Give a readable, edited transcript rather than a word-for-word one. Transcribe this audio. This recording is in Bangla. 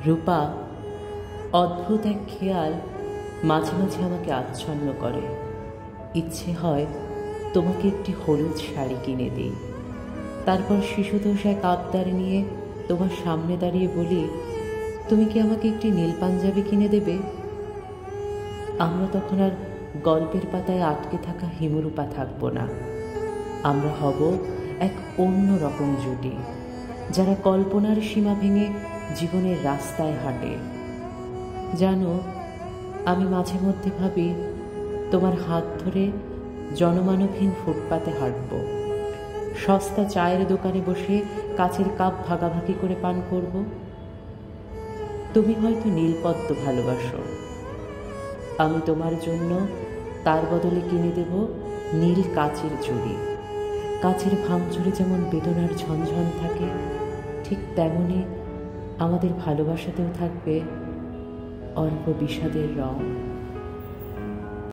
রূপা, অদ্ভুত এক খেয়াল মাঝে মাঝে আমাকে আচ্ছন্ন করে। ইচ্ছে হয় তোমাকে একটি হলুদ শাড়ি কিনে দিই, তারপর শিশুদোষ এক আবদার নিয়ে তোমার সামনে দাঁড়িয়ে বলি, তুমি কি আমাকে একটি নীল পাঞ্জাবি কিনে দেবে? আমরা তখন আর গল্পের পাতায় আটকে থাকা হিমরূপা থাকব না। আমরা হব এক অন্য রকম জুটি, যারা কল্পনার সীমা ভেঙে জীবনের রাস্তায় হাঁটে। জানো, আমি মাঝে মধ্যে ভাবি তোমার হাত ধরে জনমানবহীন ফুটপাতে হাঁটব, সস্তা চায়ের দোকানে বসে কাচের কাপ ভাগাভাগি করে পান করব। তুমি হয়তো নীলপদ্ম ভালোবাসো, আমি তোমার জন্য তার বদলে কিনে দেব নীল কাচের চুড়ি। কাচের ভাঙচুরে যেমন বেদনার ঝনঝন থাকে, ঠিক তেমনি আমাদের ভালোবাসাতেও থাকবে অল্প বিষাদের রং।